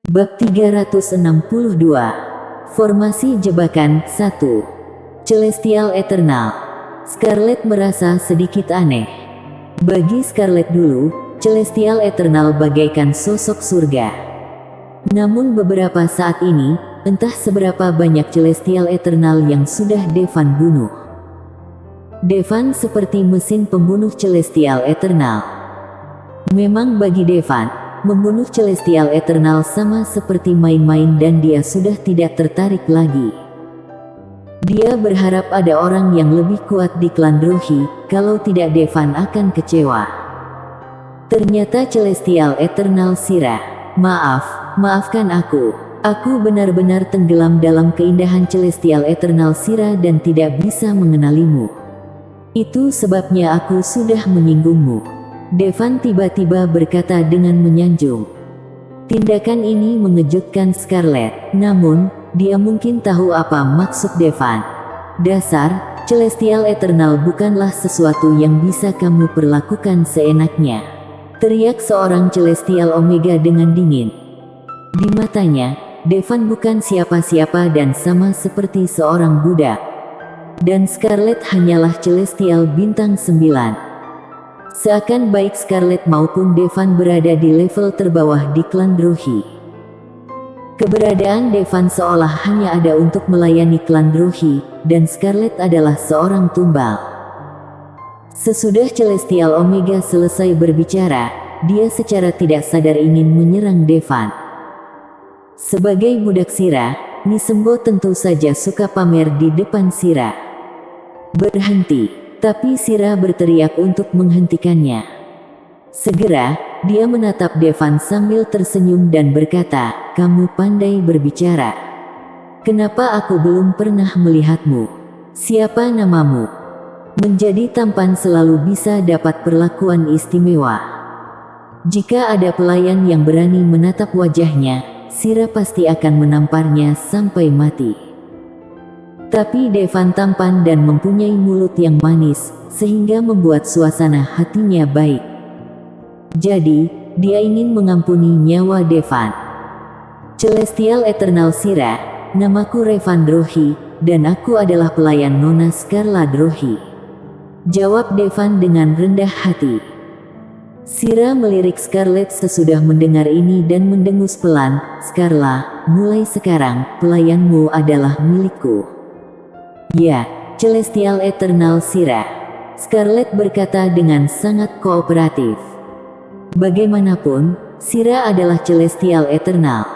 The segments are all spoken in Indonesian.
Bab 362. Formasi jebakan 1. Celestial Eternal. Scarlet merasa sedikit aneh. Bagi Scarlet dulu, Celestial Eternal bagaikan sosok surga. Namun beberapa saat ini, entah seberapa banyak Celestial Eternal yang sudah Devan bunuh. Devan seperti mesin pembunuh Celestial Eternal. Memang bagi Devan, membunuh Celestial Eternal sama seperti main-main dan dia sudah tidak tertarik lagi. Dia berharap ada orang yang lebih kuat di klan Drohi, kalau tidak Devan akan kecewa. Ternyata Celestial Eternal Sira. Maafkan aku. Aku benar-benar tenggelam dalam keindahan Celestial Eternal Sira dan tidak bisa mengenalimu. Itu sebabnya aku sudah menyinggungmu. Devan tiba-tiba berkata dengan menyanjung. Tindakan ini mengejutkan Scarlet, namun, dia mungkin tahu apa maksud Devan. Dasar, Celestial Eternal bukanlah sesuatu yang bisa kamu perlakukan seenaknya. Teriak seorang Celestial Omega dengan dingin. Di matanya, Devan bukan siapa-siapa dan sama seperti seorang budak. Dan Scarlet hanyalah Celestial bintang 9. Seakan baik Scarlet maupun Devan berada di level terbawah di klan Drohi. Keberadaan Devan seolah hanya ada untuk melayani klan Drohi, dan Scarlet adalah seorang tumbal. Sesudah Celestial Omega selesai berbicara, dia secara tidak sadar ingin menyerang Devan. Sebagai budak Sira, Nisembo tentu saja suka pamer di depan Sira. Berhenti, tapi Sira berteriak untuk menghentikannya. Segera, dia menatap Devan sambil tersenyum dan berkata, "Kamu pandai berbicara. Kenapa aku belum pernah melihatmu? Siapa namamu?" Menjadi tampan selalu bisa dapat perlakuan istimewa. Jika ada pelayan yang berani menatap wajahnya, Sira pasti akan menamparnya sampai mati. Tapi Devan tampan dan mempunyai mulut yang manis, sehingga membuat suasana hatinya baik. Jadi, dia ingin mengampuni nyawa Devan. Celestial Eternal Sira, namaku Revan Drohi, dan aku adalah pelayan Nona Scarla Drohi. Jawab Devan dengan rendah hati. Sira melirik Scarlet sesudah mendengar ini dan mendengus pelan, "Scarla, mulai sekarang, pelayanmu adalah milikku." "Ya, Celestial Eternal Sira," Scarlet berkata dengan sangat kooperatif. Bagaimanapun, Sira adalah Celestial Eternal.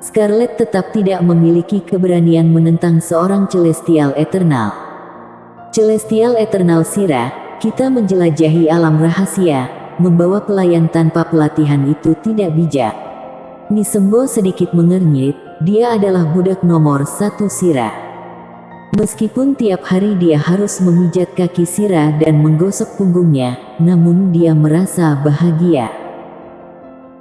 Scarlet tetap tidak memiliki keberanian menentang seorang Celestial Eternal. Celestial Eternal Sira, kita menjelajahi alam rahasia, membawa pelayan tanpa pelatihan itu tidak bijak. Nisembo sedikit mengernyit, dia adalah budak nomor 1 Sira. Meskipun tiap hari dia harus memijat kaki Sira dan menggosok punggungnya, namun dia merasa bahagia.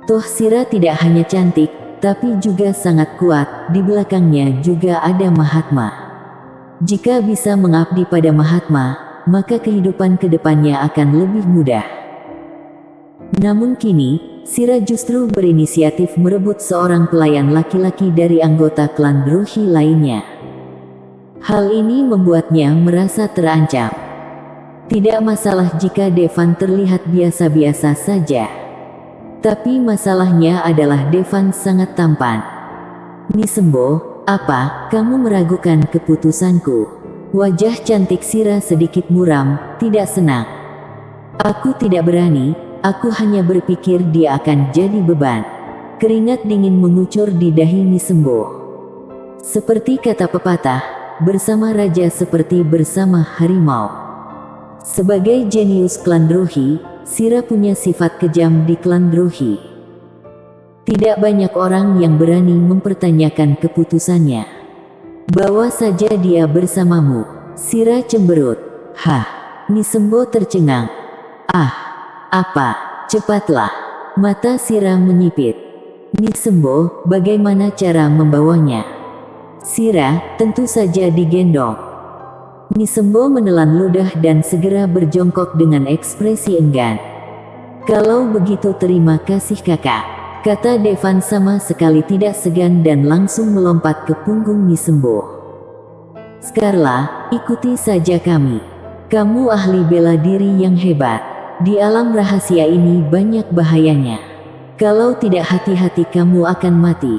Toh Sira tidak hanya cantik, tapi juga sangat kuat, di belakangnya juga ada Mahatma. Jika bisa mengabdi pada Mahatma, maka kehidupan kedepannya akan lebih mudah. Namun kini, Sira justru berinisiatif merebut seorang pelayan laki-laki dari anggota klan Drohi lainnya. Hal ini membuatnya merasa terancam. Tidak masalah jika Devan terlihat biasa-biasa saja. Tapi masalahnya adalah Devan sangat tampan. "Nisembo, apa, kamu meragukan keputusanku?" Wajah cantik Sira sedikit muram, tidak senang. "Aku tidak berani, aku hanya berpikir dia akan jadi beban." Keringat dingin mengucur di dahi Nisembo. Seperti kata pepatah, bersama raja seperti bersama harimau. Sebagai jenius klan Drohi, Sira punya sifat kejam di klan Drohi. Tidak banyak orang yang berani mempertanyakan keputusannya. "Bawa saja dia bersamamu," Sira cemberut. "Hah?" Nisembo tercengang. "Ah, apa? Cepatlah." Mata Sira menyipit. "Nisembo, bagaimana cara membawanya?" "Sira, tentu saja digendong." Nisembo menelan ludah dan segera berjongkok dengan ekspresi enggan. "Kalau begitu terima kasih kakak. kata Devan sama sekali tidak segan dan langsung melompat ke punggung Nisembo. Scarla, ikuti saja kami. Kamu ahli bela diri yang hebat. Di alam rahasia ini banyak bahayanya. Kalau tidak hati-hati kamu akan mati,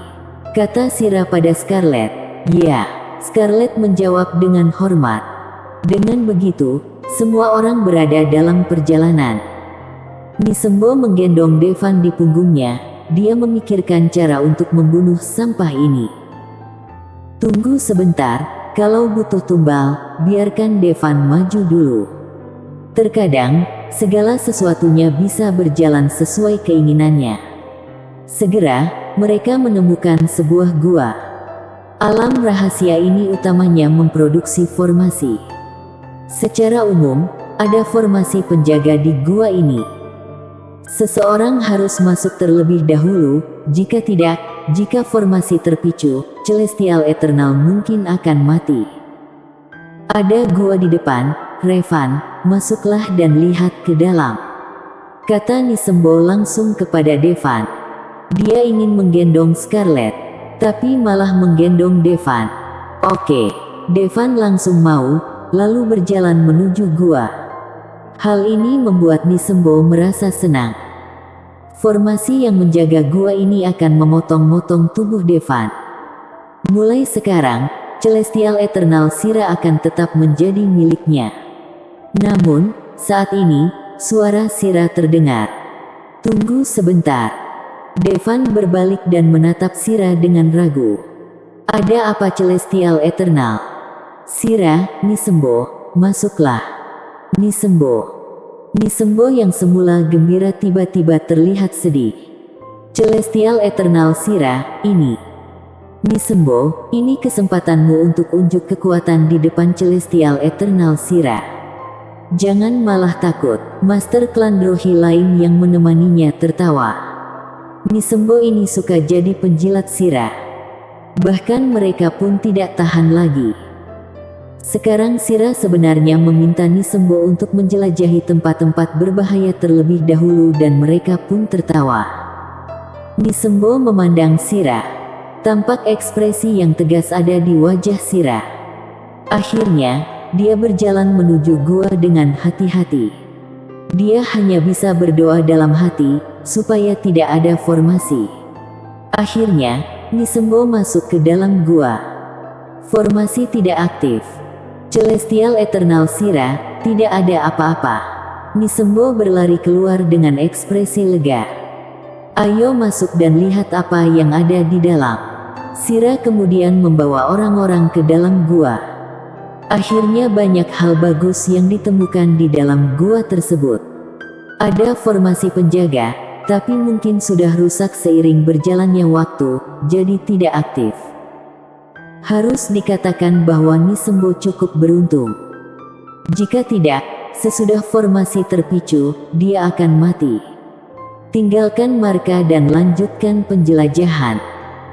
kata Sira pada Scarlet. Ya, Scarlet menjawab dengan hormat. Dengan begitu, semua orang berada dalam perjalanan. Nisembo menggendong Devan di punggungnya. Dia memikirkan cara untuk membunuh sampah ini. Tunggu sebentar, kalau butuh tumbal, biarkan Devan maju dulu. Terkadang, segala sesuatunya bisa berjalan sesuai keinginannya. Segera, mereka menemukan sebuah gua. Alam rahasia ini utamanya memproduksi formasi. Secara umum, ada formasi penjaga di gua ini. Seseorang harus masuk terlebih dahulu, jika tidak, jika formasi terpicu, Celestial Eternal mungkin akan mati. Ada gua di depan, Revan, masuklah dan lihat ke dalam, kata Nisembo langsung kepada Devan. Dia ingin menggendong Scarlet, tapi malah menggendong Devan. Oke, Devan langsung mau, lalu berjalan menuju gua. Hal ini membuat Nisembo merasa senang. Formasi yang menjaga gua ini akan memotong-motong tubuh Devan. Mulai sekarang, Celestial Eternal Sira akan tetap menjadi miliknya. Namun, saat ini, suara Sira terdengar. Tunggu sebentar. Devan berbalik dan menatap Sira dengan ragu. Ada apa Celestial Eternal? Sira, Nisembo, masuklah. Nisembo yang semula gembira tiba-tiba terlihat sedih. Celestial Eternal Sira, ini. Nisembo, ini kesempatanmu untuk unjuk kekuatan di depan Celestial Eternal Sira. Jangan malah takut. Master klan Drohi lain yang menemaninya tertawa. Nisembo ini suka jadi penjilat Sira. Bahkan mereka pun tidak tahan lagi. Sekarang Sira sebenarnya meminta Nisembo untuk menjelajahi tempat-tempat berbahaya terlebih dahulu dan mereka pun tertawa. Nisembo memandang Sira. Tampak ekspresi yang tegas ada di wajah Sira. Akhirnya, dia berjalan menuju gua dengan hati-hati. Dia hanya bisa berdoa dalam hati, supaya tidak ada formasi. Akhirnya, Nisembo masuk ke dalam gua. Formasi tidak aktif. Celestial Eternal Sira, tidak ada apa-apa. Nisembo berlari keluar dengan ekspresi lega. Ayo masuk dan lihat apa yang ada di dalam. Sira kemudian membawa orang-orang ke dalam gua. Akhirnya banyak hal bagus yang ditemukan di dalam gua tersebut. Ada formasi penjaga, tapi mungkin sudah rusak seiring berjalannya waktu, jadi tidak aktif. Harus dikatakan bahwa Nisembo cukup beruntung. Jika tidak, sesudah formasi terpicu, dia akan mati. Tinggalkan marka dan lanjutkan penjelajahan,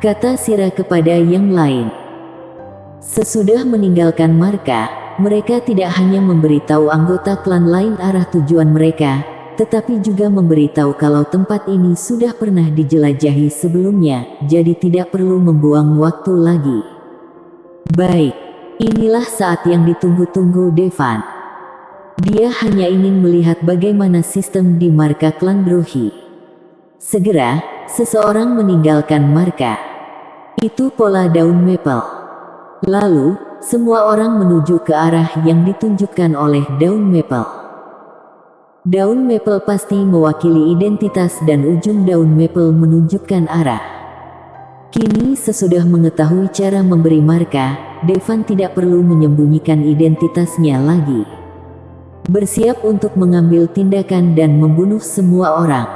kata Sira kepada yang lain. Sesudah meninggalkan marka, mereka tidak hanya memberitahu anggota klan lain arah tujuan mereka, tetapi juga memberitahu kalau tempat ini sudah pernah dijelajahi sebelumnya, jadi tidak perlu membuang waktu lagi. Baik, inilah saat yang ditunggu-tunggu Devan. Dia hanya ingin melihat bagaimana sistem di marka klan Drohi. Segera, seseorang meninggalkan marka. Itu pola daun maple. Lalu, semua orang menuju ke arah yang ditunjukkan oleh daun maple. Daun maple pasti mewakili identitas dan ujung daun maple menunjukkan arah. Kini sesudah mengetahui cara memberi marka, Devan tidak perlu menyembunyikan identitasnya lagi. Bersiap untuk mengambil tindakan dan membunuh semua orang.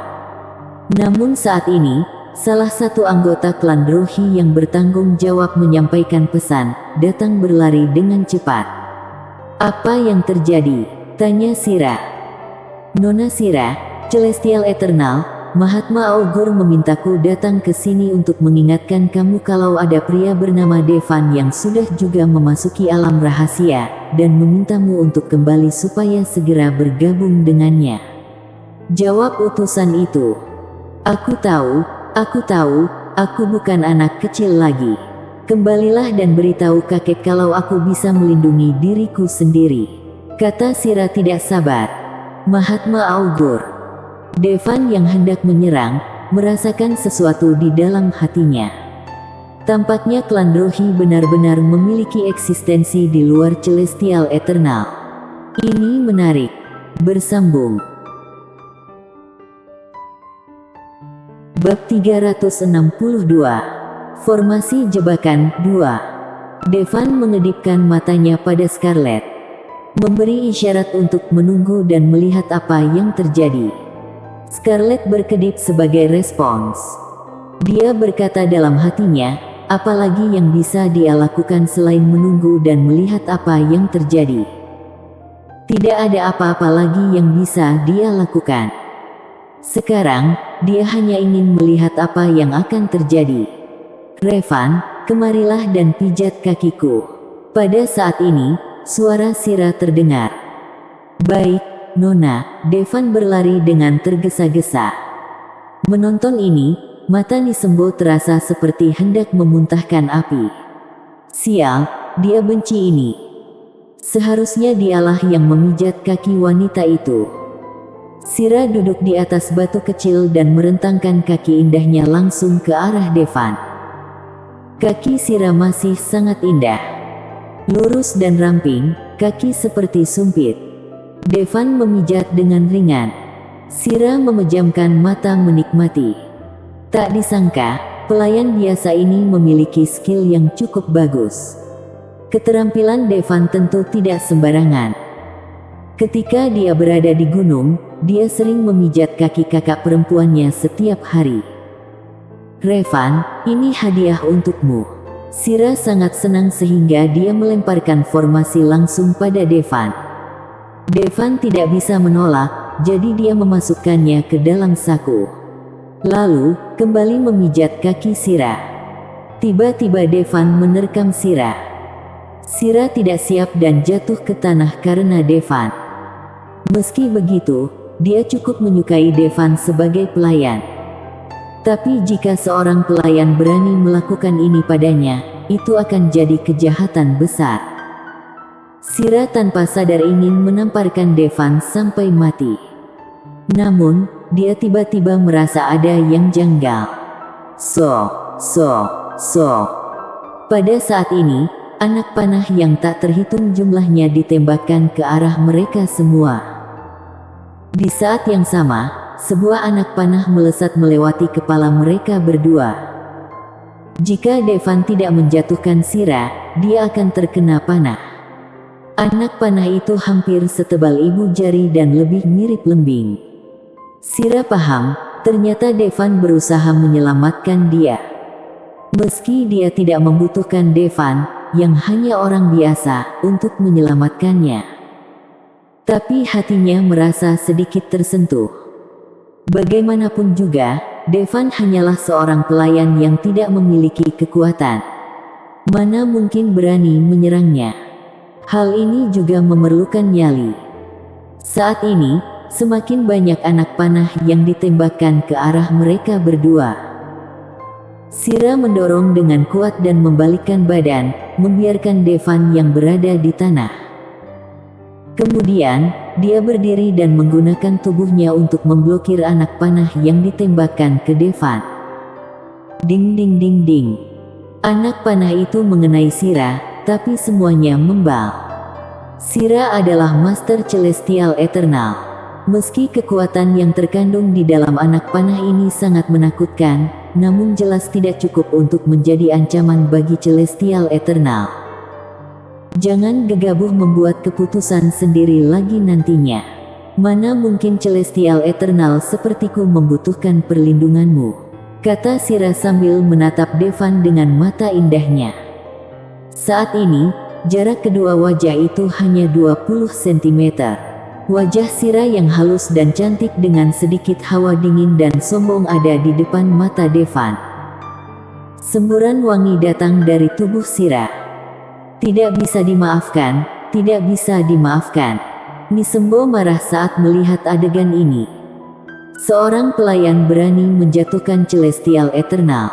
Namun saat ini, salah satu anggota klan Drohi yang bertanggung jawab menyampaikan pesan, datang berlari dengan cepat. Apa yang terjadi? Tanya Sira. Nona Sira, Celestial Eternal, Mahatma Augur memintaku datang ke sini untuk mengingatkan kamu kalau ada pria bernama Devan yang sudah juga memasuki alam rahasia, dan memintamu untuk kembali supaya segera bergabung dengannya. Jawab utusan itu. Aku tahu, Aku tahu, aku bukan anak kecil lagi. Kembalilah dan beritahu kakek kalau aku bisa melindungi diriku sendiri, kata Sira tidak sabar. Mahatma Augur. Devan yang hendak menyerang, merasakan sesuatu di dalam hatinya. Tampaknya klan Rohi benar-benar memiliki eksistensi di luar Celestial Eternal. Ini menarik. Bersambung. Bab 362. Formasi Jebakan 2. Devan mengedipkan matanya pada Scarlet, memberi isyarat untuk menunggu dan melihat apa yang terjadi. Scarlet berkedip sebagai respons. Dia berkata dalam hatinya, apalagi yang bisa dia lakukan selain menunggu dan melihat apa yang terjadi. Tidak ada apa-apa lagi yang bisa dia lakukan. Sekarang, dia hanya ingin melihat apa yang akan terjadi. Revan, kemarilah dan pijat kakiku. Pada saat ini, suara Sira terdengar. Baik, Nona, Devan berlari dengan tergesa-gesa. Menonton ini, mata Nisembo terasa seperti hendak memuntahkan api. Sial, dia benci ini. Seharusnya dialah yang memijat kaki wanita itu. Sira duduk di atas batu kecil dan merentangkan kaki indahnya langsung ke arah Devan. Kaki Sira masih sangat indah. Lurus dan ramping, kaki seperti sumpit. Devan memijat dengan ringan. Sira memejamkan mata menikmati. Tak disangka, pelayan biasa ini memiliki skill yang cukup bagus. Keterampilan Devan tentu tidak sembarangan. Ketika dia berada di gunung, dia sering memijat kaki kakak perempuannya setiap hari. Revan, ini hadiah untukmu. Sira sangat senang sehingga dia melemparkan formasi langsung pada Devan. Devan tidak bisa menolak, jadi dia memasukkannya ke dalam saku. Lalu, kembali memijat kaki Sira. Tiba-tiba Devan menerkam Sira. Sira tidak siap dan jatuh ke tanah karena Devan. Meski begitu, dia cukup menyukai Devan sebagai pelayan. Tapi jika seorang pelayan berani melakukan ini padanya, itu akan jadi kejahatan besar. Sira tanpa sadar ingin menamparkan Devan sampai mati. Namun, dia tiba-tiba merasa ada yang janggal. Pada saat ini, anak panah yang tak terhitung jumlahnya ditembakkan ke arah mereka semua. Di saat yang sama, sebuah anak panah melesat melewati kepala mereka berdua. Jika Devan tidak menjatuhkan Sira, dia akan terkena panah. Anak panah itu hampir setebal ibu jari dan lebih mirip lembing. Sira paham, ternyata Devan berusaha menyelamatkan dia. Meski dia tidak membutuhkan Devan, yang hanya orang biasa, untuk menyelamatkannya. Tapi hatinya merasa sedikit tersentuh. Bagaimanapun juga, Devan hanyalah seorang pelayan yang tidak memiliki kekuatan. Mana mungkin berani menyerangnya? Hal ini juga memerlukan nyali. Saat ini, semakin banyak anak panah yang ditembakkan ke arah mereka berdua. Sira mendorong dengan kuat dan membalikkan badan, membiarkan Devan yang berada di tanah. Kemudian, dia berdiri dan menggunakan tubuhnya untuk memblokir anak panah yang ditembakkan ke Devan. Ding ding ding ding. Anak panah itu mengenai Sira, tapi semuanya membal. Sira adalah Master Celestial Eternal. Meski kekuatan yang terkandung di dalam anak panah ini sangat menakutkan, namun jelas tidak cukup untuk menjadi ancaman bagi Celestial Eternal. Jangan gegabah membuat keputusan sendiri lagi nantinya. Mana mungkin Celestial Eternal sepertiku membutuhkan perlindunganmu, kata Sira sambil menatap Devan dengan mata indahnya. Saat ini, jarak kedua wajah itu hanya 20 cm. Wajah Sira yang halus dan cantik dengan sedikit hawa dingin dan sombong ada di depan mata Devan. Semburan wangi datang dari tubuh Sira. Tidak bisa dimaafkan, tidak bisa dimaafkan. Nisembo marah saat melihat adegan ini. Seorang pelayan berani menjatuhkan Celestial Eternal.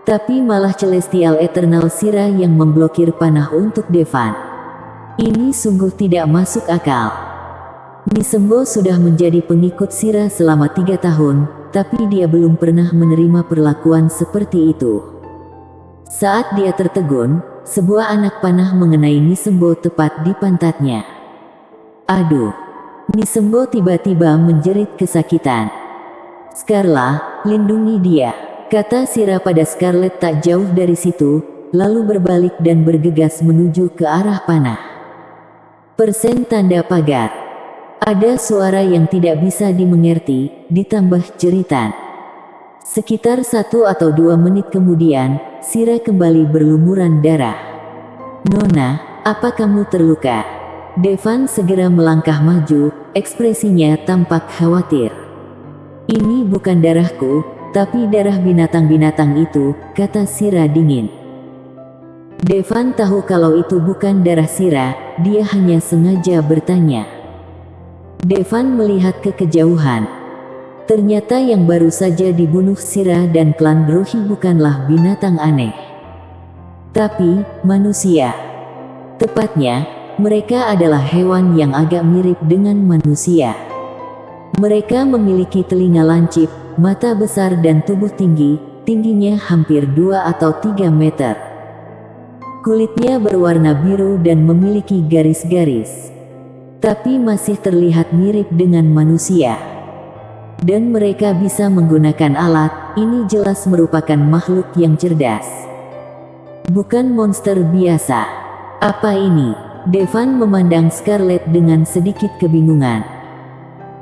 Tapi malah Celestial Eternal Shira yang memblokir panah untuk Devan. Ini sungguh tidak masuk akal. Nisembo sudah menjadi pengikut Shira selama 3 tahun, tapi dia belum pernah menerima perlakuan seperti itu. Saat dia tertegun, sebuah anak panah mengenai Nisembo tepat di pantatnya. Aduh! Nisembo tiba-tiba menjerit kesakitan. "Scarla, lindungi dia," kata Shira pada Scarlet tak jauh dari situ, lalu berbalik dan bergegas menuju ke arah panah. Persen tanda pagar. Ada suara yang tidak bisa dimengerti, ditambah jeritan. Sekitar 1 atau 2 menit kemudian, Shira kembali berlumuran darah. "Nona, apa kamu terluka?" Devan segera melangkah maju, ekspresinya tampak khawatir. "Ini bukan darahku, tapi darah binatang-binatang itu," kata Shira dingin. Devan tahu kalau itu bukan darah Shira, dia hanya sengaja bertanya. Devan melihat ke kejauhan. Ternyata yang baru saja dibunuh Shira dan klan Drohi bukanlah binatang aneh, tapi manusia. Tepatnya, mereka adalah hewan yang agak mirip dengan manusia. Mereka memiliki telinga lancip, mata besar dan tubuh tinggi, tingginya hampir 2 atau 3 meter. Kulitnya berwarna biru dan memiliki garis-garis. Tapi masih terlihat mirip dengan manusia. Dan mereka bisa menggunakan alat, ini jelas merupakan makhluk yang cerdas. Bukan monster biasa. Apa ini? Devan memandang Scarlet dengan sedikit kebingungan.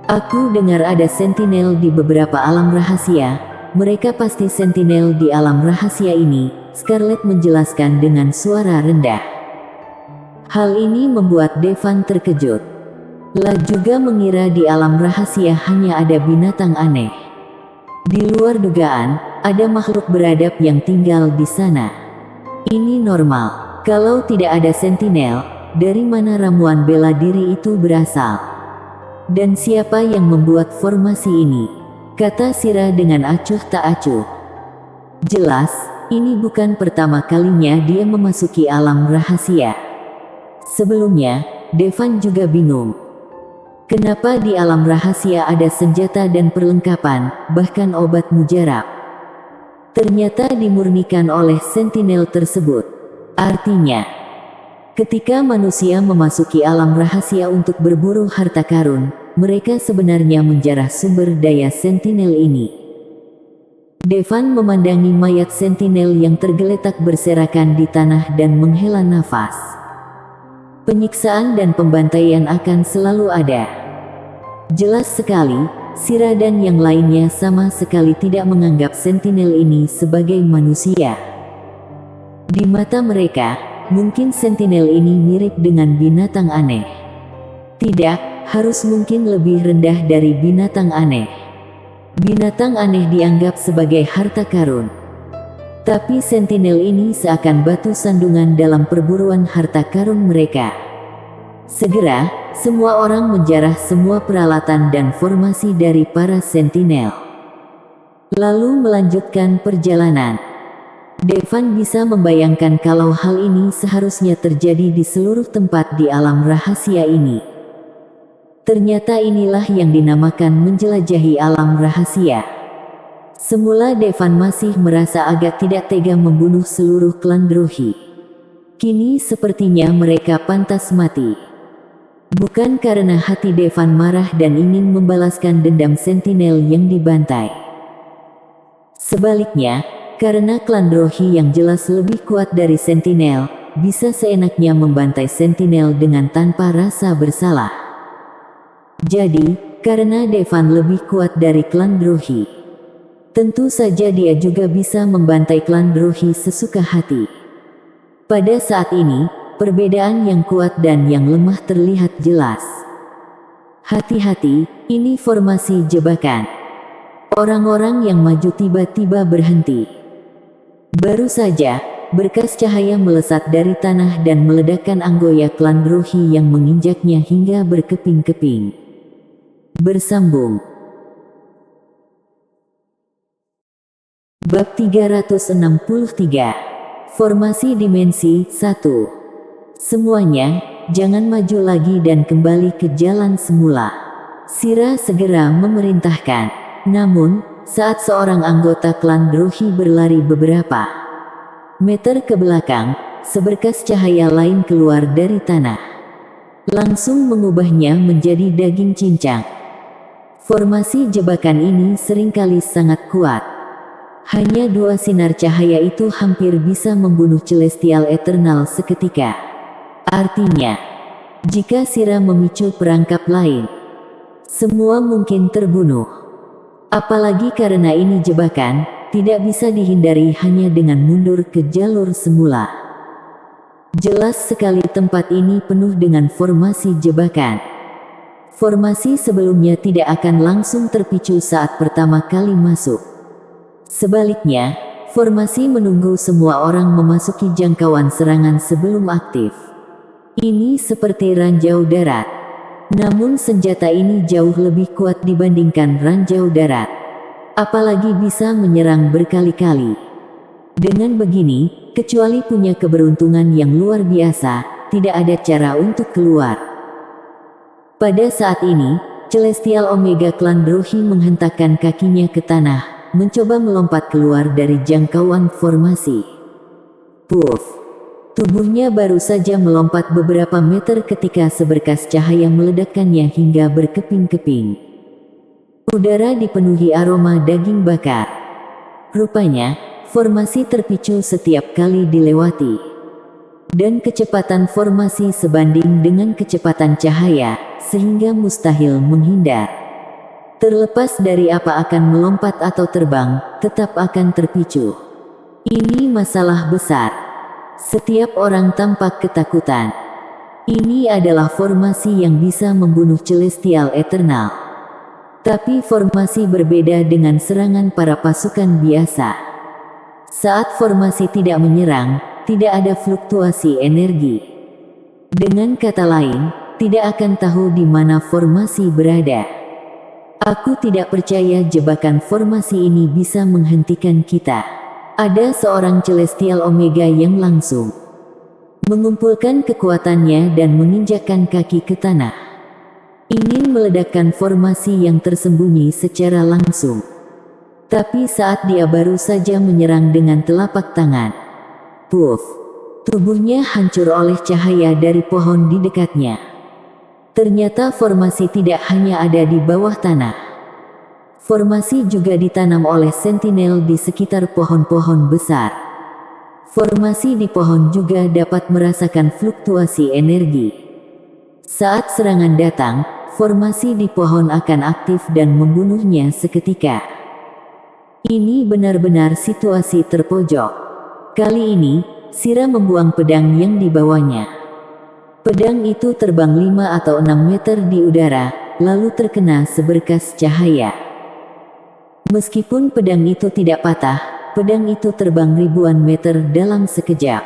"Aku dengar ada sentinel di beberapa alam rahasia. Mereka pasti sentinel di alam rahasia ini," Scarlet menjelaskan dengan suara rendah. Hal ini membuat Devan terkejut. Lah juga mengira di alam rahasia hanya ada binatang aneh. Di luar dugaan, ada makhluk beradab yang tinggal di sana. Ini normal. Kalau tidak ada sentinel, dari mana ramuan bela diri itu berasal? Dan siapa yang membuat formasi ini? Kata Shira dengan acuh tak acuh. Jelas, ini bukan pertama kalinya dia memasuki alam rahasia. Sebelumnya, Devan juga bingung. Kenapa di alam rahasia ada senjata dan perlengkapan, bahkan obat mujarab? Ternyata dimurnikan oleh sentinel tersebut. Artinya, ketika manusia memasuki alam rahasia untuk berburu harta karun, mereka sebenarnya menjarah sumber daya sentinel ini. Devan memandangi mayat sentinel yang tergeletak berserakan di tanah dan menghela nafas. Penyiksaan dan pembantaian akan selalu ada. Jelas sekali, Shira dan yang lainnya sama sekali tidak menganggap sentinel ini sebagai manusia. Di mata mereka, mungkin sentinel ini mirip dengan binatang aneh. Tidak, harus mungkin lebih rendah dari binatang aneh. Binatang aneh dianggap sebagai harta karun. Tapi sentinel ini seakan batu sandungan dalam perburuan harta karun mereka. Segera, semua orang menjarah semua peralatan dan formasi dari para sentinel. Lalu melanjutkan perjalanan. Devan bisa membayangkan kalau hal ini seharusnya terjadi di seluruh tempat di alam rahasia ini. Ternyata inilah yang dinamakan menjelajahi alam rahasia. Semula Devan masih merasa agak tidak tega membunuh seluruh klan Drohi. Kini sepertinya mereka pantas mati. Bukan karena hati Devan marah dan ingin membalaskan dendam sentinel yang dibantai. Sebaliknya, karena klan Drohi yang jelas lebih kuat dari sentinel, bisa seenaknya membantai sentinel dengan tanpa rasa bersalah. Jadi, karena Devan lebih kuat dari klan Drohi, tentu saja dia juga bisa membantai klan Drohi sesuka hati. Pada saat ini, perbedaan yang kuat dan yang lemah terlihat jelas. Hati-hati, ini formasi jebakan. Orang-orang yang maju tiba-tiba berhenti. Baru saja, berkas cahaya melesat dari tanah dan meledakkan anggoya klan Drohi yang menginjaknya hingga berkeping-keping. Bersambung. Bab 363. Formasi Dimensi 1. Semuanya, jangan maju lagi dan kembali ke jalan semula. Sira segera memerintahkan. Namun, saat seorang anggota klan Drohi berlari beberapa meter ke belakang, seberkas cahaya lain keluar dari tanah, langsung mengubahnya menjadi daging cincang. Formasi jebakan ini seringkali sangat kuat. Hanya 2 sinar cahaya itu hampir bisa membunuh Celestial Eternal seketika. Artinya, jika Sira memicu perangkap lain, semua mungkin terbunuh. Apalagi karena ini jebakan, tidak bisa dihindari hanya dengan mundur ke jalur semula. Jelas sekali tempat ini penuh dengan formasi jebakan. Formasi sebelumnya tidak akan langsung terpicu saat pertama kali masuk. Sebaliknya, formasi menunggu semua orang memasuki jangkauan serangan sebelum aktif. Ini seperti ranjau darat. Namun senjata ini jauh lebih kuat dibandingkan ranjau darat. Apalagi bisa menyerang berkali-kali. Dengan begini, kecuali punya keberuntungan yang luar biasa, tidak ada cara untuk keluar. Pada saat ini, Celestial Omega Klan Drohi menghentakkan kakinya ke tanah, mencoba melompat keluar dari jangkauan formasi. Puff! Tubuhnya baru saja melompat beberapa meter ketika seberkas cahaya meledakkannya hingga berkeping-keping. Udara dipenuhi aroma daging bakar. Rupanya, formasi terpicu setiap kali dilewati. Dan kecepatan formasi sebanding dengan kecepatan cahaya, sehingga mustahil menghindar. Terlepas dari apa akan melompat atau terbang, tetap akan terpicu. Ini masalah besar. Setiap orang tampak ketakutan. Ini adalah formasi yang bisa membunuh Celestial Eternal. Tapi formasi berbeda dengan serangan para pasukan biasa. Saat formasi tidak menyerang, tidak ada fluktuasi energi. Dengan kata lain, tidak akan tahu di mana formasi berada. Aku tidak percaya jebakan formasi ini bisa menghentikan kita. Ada seorang Celestial Omega yang langsung mengumpulkan kekuatannya dan menginjakkan kaki ke tanah. Ingin meledakkan formasi yang tersembunyi secara langsung. Tapi saat dia baru saja menyerang dengan telapak tangan, puff! Tubuhnya hancur oleh cahaya dari pohon di dekatnya. Ternyata formasi tidak hanya ada di bawah tanah. Formasi juga ditanam oleh sentinel di sekitar pohon-pohon besar. Formasi di pohon juga dapat merasakan fluktuasi energi. Saat serangan datang, formasi di pohon akan aktif dan membunuhnya seketika. Ini benar-benar situasi terpojok. Kali ini, Sira membuang pedang yang dibawanya. Pedang itu terbang 5 atau 6 meter di udara, lalu terkena seberkas cahaya. Meskipun pedang itu tidak patah, pedang itu terbang ribuan meter dalam sekejap.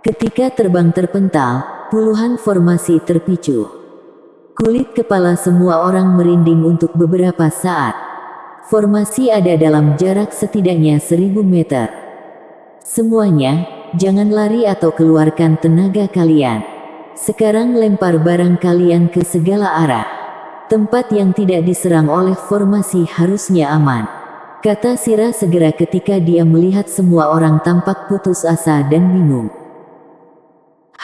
Ketika terbang terpental, puluhan formasi terpicu. Kulit kepala semua orang merinding untuk beberapa saat. Formasi ada dalam jarak setidaknya 1000 meter. Semuanya, jangan lari atau keluarkan tenaga kalian. Sekarang lempar barang kalian ke segala arah. Tempat yang tidak diserang oleh formasi harusnya aman, kata Sira segera ketika dia melihat semua orang tampak putus asa dan bingung.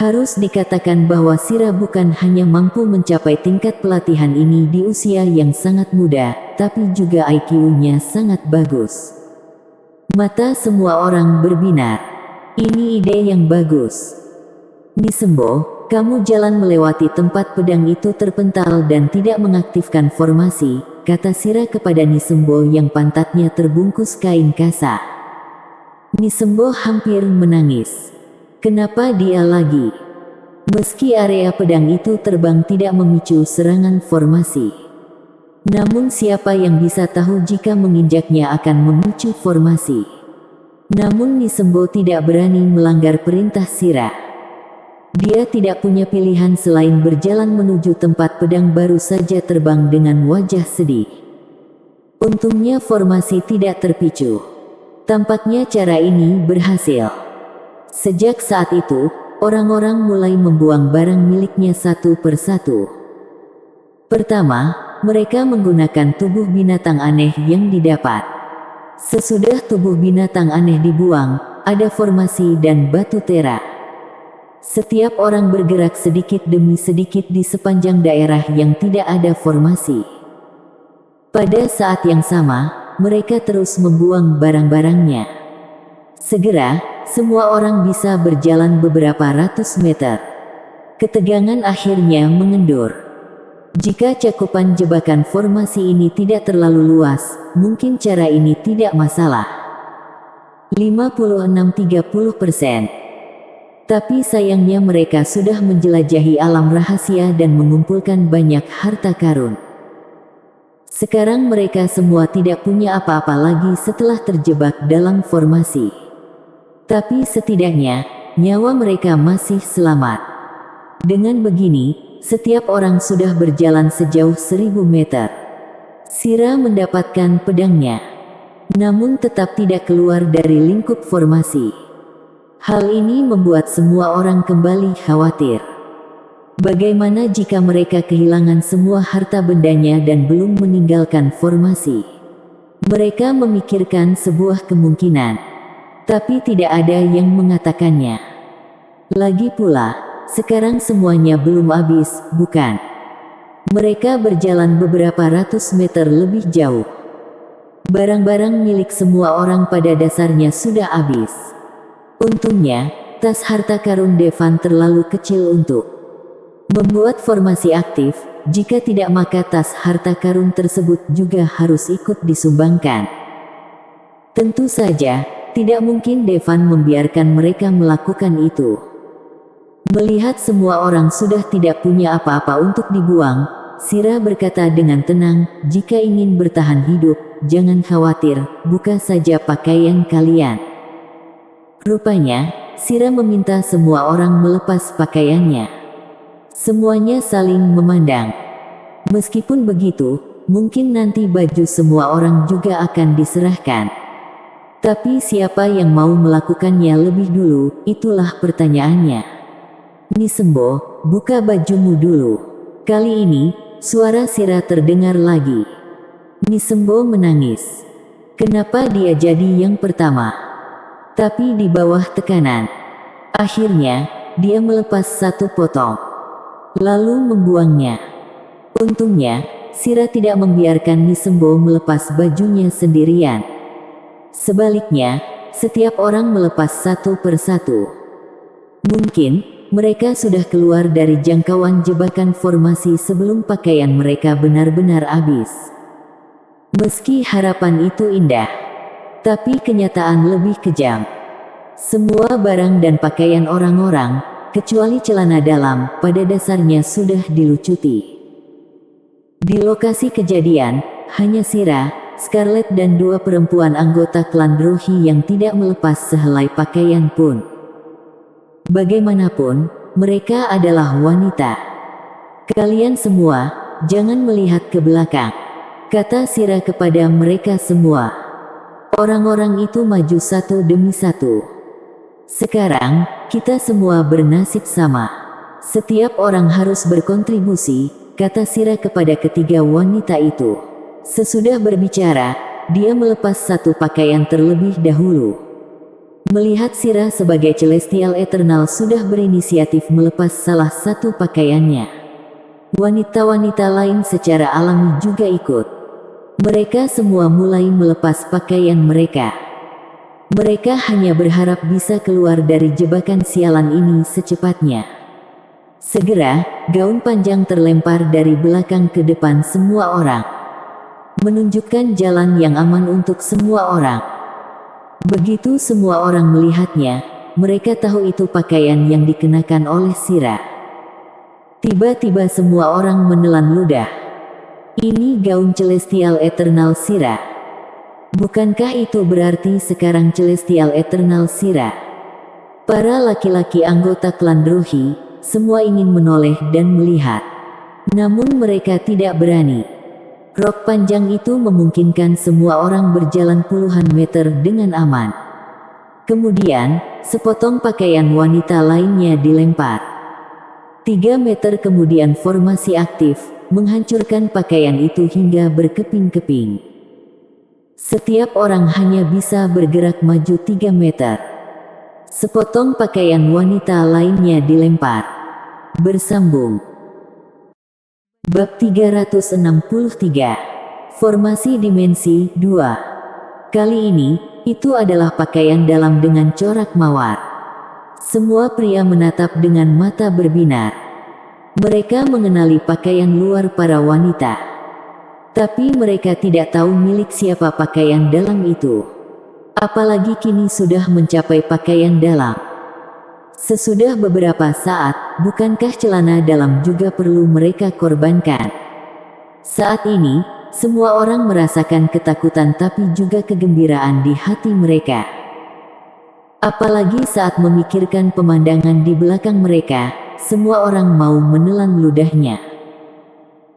Harus dikatakan bahwa Sira bukan hanya mampu mencapai tingkat pelatihan ini di usia yang sangat muda, tapi juga IQ-nya sangat bagus. Mata semua orang berbinar. Ini ide yang bagus. Nisembo, kamu jalan melewati tempat pedang itu terpental dan tidak mengaktifkan formasi, kata Sira kepada Nisembo yang pantatnya terbungkus kain kasa. Nisembo hampir menangis. Kenapa dia lagi? Meski area pedang itu terbang tidak memicu serangan formasi. Namun siapa yang bisa tahu jika menginjaknya akan memicu formasi? Namun Nisembo tidak berani melanggar perintah Sira. Dia tidak punya pilihan selain berjalan menuju tempat pedang baru saja terbang dengan wajah sedih. Untungnya formasi tidak terpicu. Tampaknya cara ini berhasil. Sejak saat itu, orang-orang mulai membuang barang miliknya satu persatu. Pertama, mereka menggunakan tubuh binatang aneh yang didapat. Sesudah tubuh binatang aneh dibuang, ada formasi dan batu tera. Setiap orang bergerak sedikit demi sedikit di sepanjang daerah yang tidak ada formasi. Pada saat yang sama, mereka terus membuang barang-barangnya. Segera, semua orang bisa berjalan beberapa ratus meter. Ketegangan akhirnya mengendur. Jika cakupan jebakan formasi ini tidak terlalu luas, mungkin cara ini tidak masalah. 56-30%. Tapi sayangnya mereka sudah menjelajahi alam rahasia dan mengumpulkan banyak harta karun. Sekarang mereka semua tidak punya apa-apa lagi setelah terjebak dalam formasi. Tapi setidaknya, nyawa mereka masih selamat. Dengan begini, setiap orang sudah berjalan sejauh 1000 meter. Sira mendapatkan pedangnya, namun tetap tidak keluar dari lingkup formasi. Hal ini membuat semua orang kembali khawatir. Bagaimana jika mereka kehilangan semua harta bendanya dan belum meninggalkan formasi? Mereka memikirkan sebuah kemungkinan, tapi tidak ada yang mengatakannya. Lagi pula, sekarang semuanya belum habis, bukan? Mereka berjalan beberapa ratus meter lebih jauh. Barang-barang milik semua orang pada dasarnya sudah habis. Untungnya, tas harta karun Devan terlalu kecil untuk membuat formasi aktif. Jika tidak, maka tas harta karun tersebut juga harus ikut disumbangkan. Tentu saja, tidak mungkin Devan membiarkan mereka melakukan itu. Melihat semua orang sudah tidak punya apa-apa untuk dibuang, Sira berkata dengan tenang, "Jika ingin bertahan hidup, jangan khawatir, buka saja pakaian kalian." Rupanya, Sira meminta semua orang melepas pakaiannya. Semuanya saling memandang. Meskipun begitu, mungkin nanti baju semua orang juga akan diserahkan. Tapi siapa yang mau melakukannya lebih dulu, itulah pertanyaannya. Nisembo, buka bajumu dulu. Kali ini, suara Sira terdengar lagi. Nisembo menangis. Kenapa dia jadi yang pertama? Tapi di bawah tekanan. Akhirnya, dia melepas satu potong, lalu membuangnya. Untungnya, Sira tidak membiarkan Nisembo melepas bajunya sendirian. Sebaliknya, setiap orang melepas satu persatu. Mungkin, mereka sudah keluar dari jangkauan jebakan formasi sebelum pakaian mereka benar-benar habis. Meski harapan itu indah, tapi kenyataan lebih kejam. Semua barang dan pakaian orang-orang, kecuali celana dalam, pada dasarnya sudah dilucuti. Di lokasi kejadian, hanya Sira, Scarlet dan dua perempuan anggota klan Drohi yang tidak melepas sehelai pakaian pun. Bagaimanapun, mereka adalah wanita. "Kalian semua, jangan melihat ke belakang," kata Sira kepada mereka semua. Orang-orang itu maju satu demi satu. "Sekarang, kita semua bernasib sama. Setiap orang harus berkontribusi," kata Sira kepada ketiga wanita itu. Sesudah berbicara, dia melepas satu pakaian terlebih dahulu. Melihat Sira sebagai Celestial Eternal sudah berinisiatif melepas salah satu pakaiannya, wanita-wanita lain secara alami juga ikut. Mereka semua mulai melepas pakaian mereka. Mereka hanya berharap bisa keluar dari jebakan sialan ini secepatnya. Segera, gaun panjang terlempar dari belakang ke depan semua orang, menunjukkan jalan yang aman untuk semua orang. Begitu semua orang melihatnya, mereka tahu itu pakaian yang dikenakan oleh Sira. Tiba-tiba semua orang menelan ludah. Ini gaun Celestial Eternal Sira. Bukankah itu berarti sekarang Celestial Eternal Sira? Para laki-laki anggota klan Drohi, semua ingin menoleh dan melihat. Namun mereka tidak berani. Rok panjang itu memungkinkan semua orang berjalan puluhan meter dengan aman. Kemudian, sepotong pakaian wanita lainnya dilempar. 3 meter kemudian formasi aktif, menghancurkan pakaian itu hingga berkeping-keping. Setiap orang hanya bisa bergerak maju 3 meter. Sepotong pakaian wanita lainnya dilempar. Bersambung. Bab 363. Formasi dimensi 2. Kali ini, itu adalah pakaian dalam dengan corak mawar. Semua pria menatap dengan mata berbinar. Mereka mengenali pakaian luar para wanita. Tapi mereka tidak tahu milik siapa pakaian dalam itu. Apalagi kini sudah mencapai pakaian dalam. Sesudah beberapa saat, bukankah celana dalam juga perlu mereka korbankan? Saat ini, semua orang merasakan ketakutan tapi juga kegembiraan di hati mereka. Apalagi saat memikirkan pemandangan di belakang mereka, semua orang mau menelan ludahnya.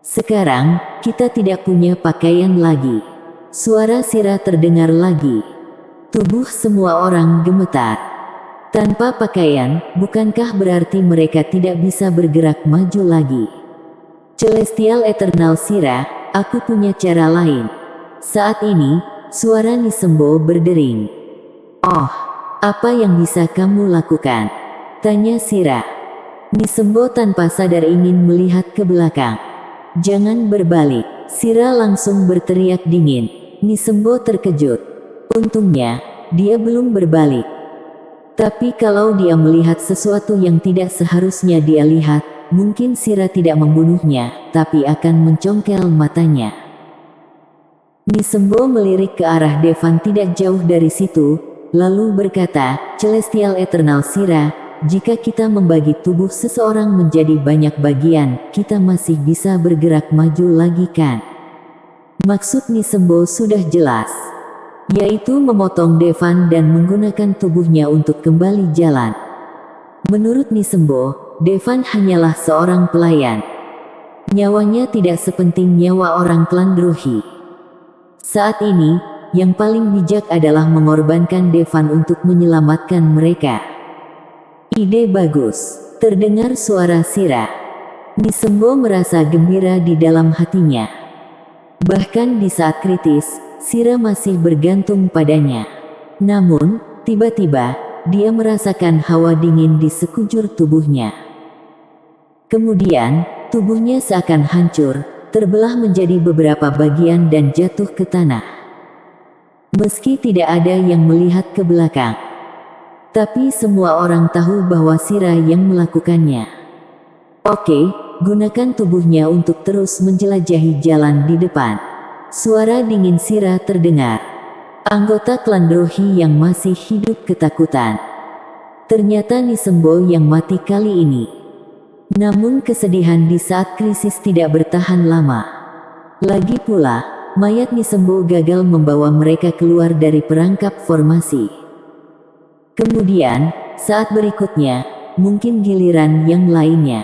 Sekarang, kita tidak punya pakaian lagi. Suara Sira terdengar lagi. Tubuh semua orang gemetar. Tanpa pakaian, bukankah berarti mereka tidak bisa bergerak maju lagi? Celestial Eternal Sira, aku punya cara lain. Saat ini, suara Nisembo berdering. Oh, apa yang bisa kamu lakukan? Tanya Sira. Nisembo tanpa sadar ingin melihat ke belakang. Jangan berbalik. Sira langsung berteriak dingin. Nisembo terkejut. Untungnya, dia belum berbalik. Tapi kalau dia melihat sesuatu yang tidak seharusnya dia lihat, mungkin Sira tidak membunuhnya, tapi akan mencongkel matanya. Nisembo melirik ke arah Devan tidak jauh dari situ, lalu berkata, Celestial Eternal Sira, jika kita membagi tubuh seseorang menjadi banyak bagian, kita masih bisa bergerak maju lagi kan? Maksud Nisembo sudah jelas. Yaitu memotong Devan dan menggunakan tubuhnya untuk kembali jalan. Menurut Nisembo, Devan hanyalah seorang pelayan. Nyawanya tidak sepenting nyawa orang klan Drohi. Saat ini, yang paling bijak adalah mengorbankan Devan untuk menyelamatkan mereka. Ide bagus, terdengar suara Sira. Nisembo merasa gembira di dalam hatinya. Bahkan di saat kritis, Sira masih bergantung padanya. Namun, tiba-tiba, dia merasakan hawa dingin di sekujur tubuhnya. Kemudian, tubuhnya seakan hancur, terbelah menjadi beberapa bagian dan jatuh ke tanah. Meski tidak ada yang melihat ke belakang. Tapi semua orang tahu bahwa Sira yang melakukannya. Oke, gunakan tubuhnya untuk terus menjelajahi jalan di depan. Suara dingin Sira terdengar. Anggota klan Drohi yang masih hidup ketakutan. Ternyata Nisembo yang mati kali ini. Namun kesedihan di saat krisis tidak bertahan lama. Lagi pula, mayat Nisembo gagal membawa mereka keluar dari perangkap formasi. Kemudian, saat berikutnya, mungkin giliran yang lainnya.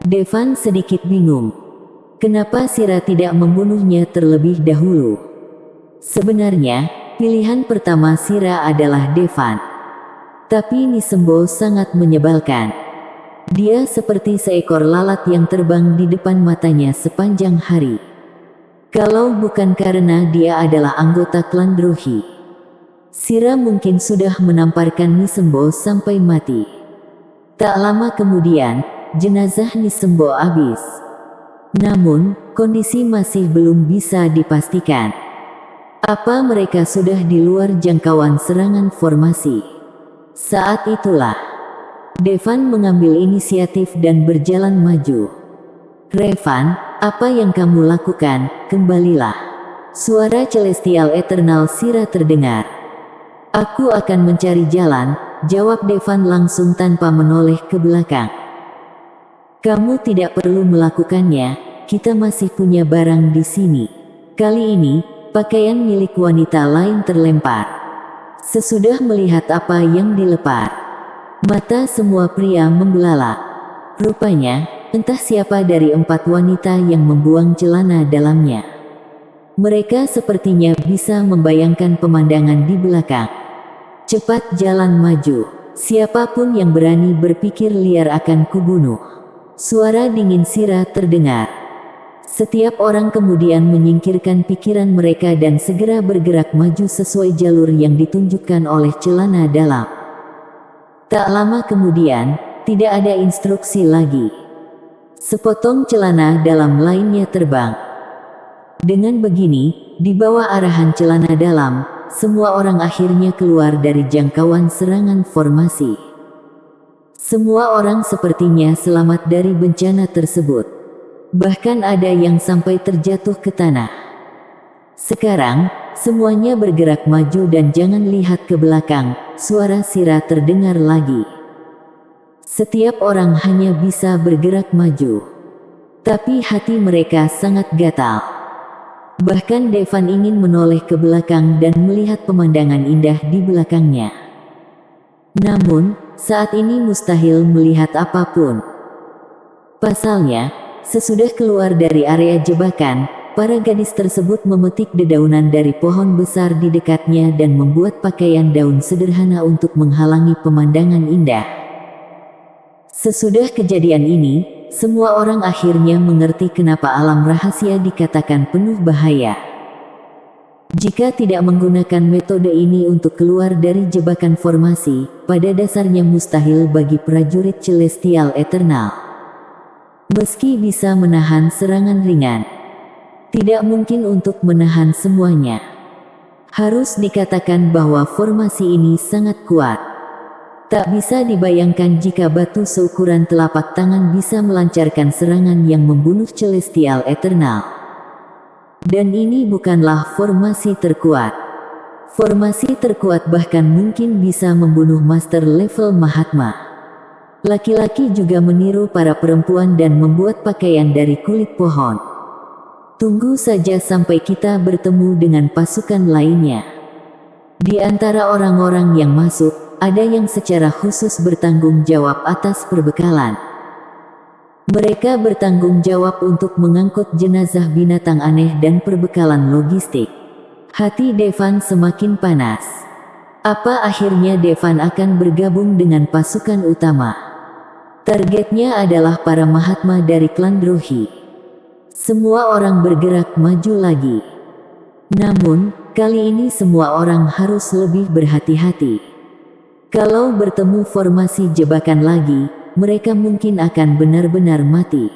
Devan sedikit bingung. Kenapa Sira tidak membunuhnya terlebih dahulu? Sebenarnya, pilihan pertama Sira adalah Devan. Tapi Nisembo sangat menyebalkan. Dia seperti seekor lalat yang terbang di depan matanya sepanjang hari. Kalau bukan karena dia adalah anggota klan Drohi, Sira mungkin sudah menamparkan Nisembo sampai mati. Tak lama kemudian, jenazah Nisembo habis. Namun, kondisi masih belum bisa dipastikan. Apa mereka sudah di luar jangkauan serangan formasi? Saat itulah, Devan mengambil inisiatif dan berjalan maju. Revan, apa yang kamu lakukan? Kembalilah. Suara Celestial Eternal Sira terdengar. Aku akan mencari jalan, jawab Devan langsung tanpa menoleh ke belakang. Kamu tidak perlu melakukannya, kita masih punya barang di sini. Kali ini, pakaian milik wanita lain terlempar. Sesudah melihat apa yang dilepar, mata semua pria membelalak. Rupanya, entah siapa dari 4 wanita yang membuang celana dalamnya. Mereka sepertinya bisa membayangkan pemandangan di belakang. Cepat jalan maju. Siapapun yang berani berpikir liar akan kubunuh. Suara dingin Sira terdengar. Setiap orang kemudian menyingkirkan pikiran mereka dan segera bergerak maju sesuai jalur yang ditunjukkan oleh celana dalam. Tak lama kemudian, tidak ada instruksi lagi. Sepotong celana dalam lainnya terbang. Dengan begini, di bawah arahan celana dalam, semua orang akhirnya keluar dari jangkauan serangan formasi. Semua orang sepertinya selamat dari bencana tersebut. Bahkan ada yang sampai terjatuh ke tanah. Sekarang, semuanya bergerak maju dan jangan lihat ke belakang, suara Sira terdengar lagi. Setiap orang hanya bisa bergerak maju. Tapi hati mereka sangat gatal. Bahkan Devan ingin menoleh ke belakang dan melihat pemandangan indah di belakangnya. Namun, saat ini mustahil melihat apapun. Pasalnya, sesudah keluar dari area jebakan, para gadis tersebut memetik dedaunan dari pohon besar di dekatnya dan membuat pakaian daun sederhana untuk menghalangi pemandangan indah. Sesudah kejadian ini, semua orang akhirnya mengerti kenapa alam rahasia dikatakan penuh bahaya. Jika tidak menggunakan metode ini untuk keluar dari jebakan formasi, pada dasarnya mustahil bagi prajurit Celestial Eternal. Meski bisa menahan serangan ringan, tidak mungkin untuk menahan semuanya. Harus dikatakan bahwa formasi ini sangat kuat. Tak bisa dibayangkan jika batu seukuran telapak tangan bisa melancarkan serangan yang membunuh Celestial Eternal. Dan ini bukanlah formasi terkuat. Formasi terkuat bahkan mungkin bisa membunuh master level Mahatma. Laki-laki juga meniru para perempuan dan membuat pakaian dari kulit pohon. Tunggu saja sampai kita bertemu dengan pasukan lainnya. Di antara orang-orang yang masuk, ada yang secara khusus bertanggung jawab atas perbekalan. Mereka bertanggung jawab untuk mengangkut jenazah binatang aneh dan perbekalan logistik. Hati Devan semakin panas. Apa akhirnya Devan akan bergabung dengan pasukan utama? Targetnya adalah para Mahatma dari klan Drohi. Semua orang bergerak maju lagi. Namun, kali ini semua orang harus lebih berhati-hati. Kalau bertemu formasi jebakan lagi, mereka mungkin akan benar-benar mati.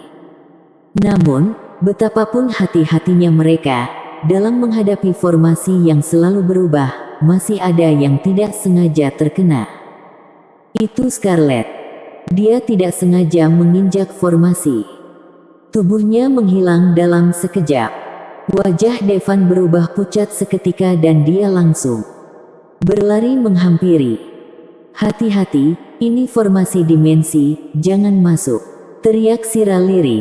Namun, betapapun hati-hatinya mereka, dalam menghadapi formasi yang selalu berubah, masih ada yang tidak sengaja terkena. Itu Scarlet. Dia tidak sengaja menginjak formasi. Tubuhnya menghilang dalam sekejap. Wajah Devan berubah pucat seketika dan dia langsung berlari menghampiri. Hati-hati, ini formasi dimensi, jangan masuk, teriak Sira lirih.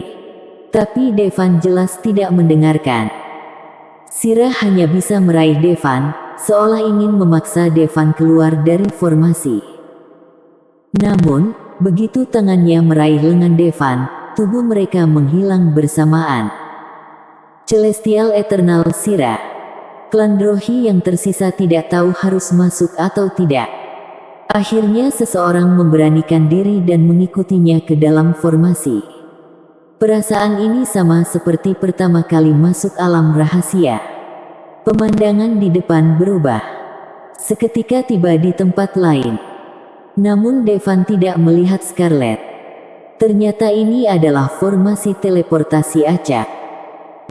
Tapi Devan jelas tidak mendengarkan. Sira hanya bisa meraih Devan, seolah ingin memaksa Devan keluar dari formasi. Namun, begitu tangannya meraih lengan Devan, tubuh mereka menghilang bersamaan. Celestial Eternal Sira. Klan Drohi yang tersisa tidak tahu harus masuk atau tidak. Akhirnya seseorang memberanikan diri dan mengikutinya ke dalam formasi. Perasaan ini sama seperti pertama kali masuk alam rahasia. Pemandangan di depan berubah. Seketika tiba di tempat lain. Namun Devan tidak melihat Scarlet. Ternyata ini adalah formasi teleportasi acak.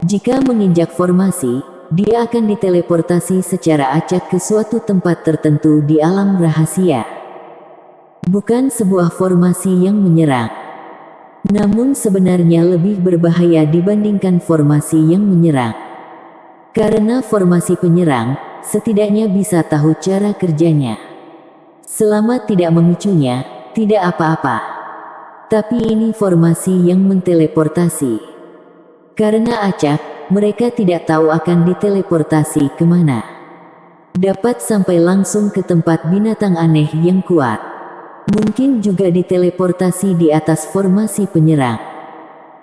Jika menginjak formasi, dia akan diteleportasi secara acak ke suatu tempat tertentu di alam rahasia. Bukan sebuah formasi yang menyerang. Namun sebenarnya lebih berbahaya dibandingkan formasi yang menyerang. Karena formasi penyerang, setidaknya bisa tahu cara kerjanya. Selama tidak memicunya, tidak apa-apa. Tapi ini formasi yang menteleportasi. Karena acak, mereka tidak tahu akan diteleportasi kemana. Dapat sampai langsung ke tempat binatang aneh yang kuat. Mungkin juga diteleportasi di atas formasi penyerang.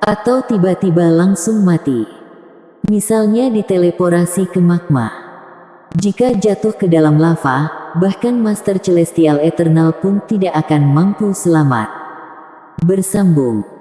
Atau tiba-tiba langsung mati. Misalnya diteleporasi ke magma. Jika jatuh ke dalam lava, bahkan Master Celestial Eternal pun tidak akan mampu selamat. Bersambung.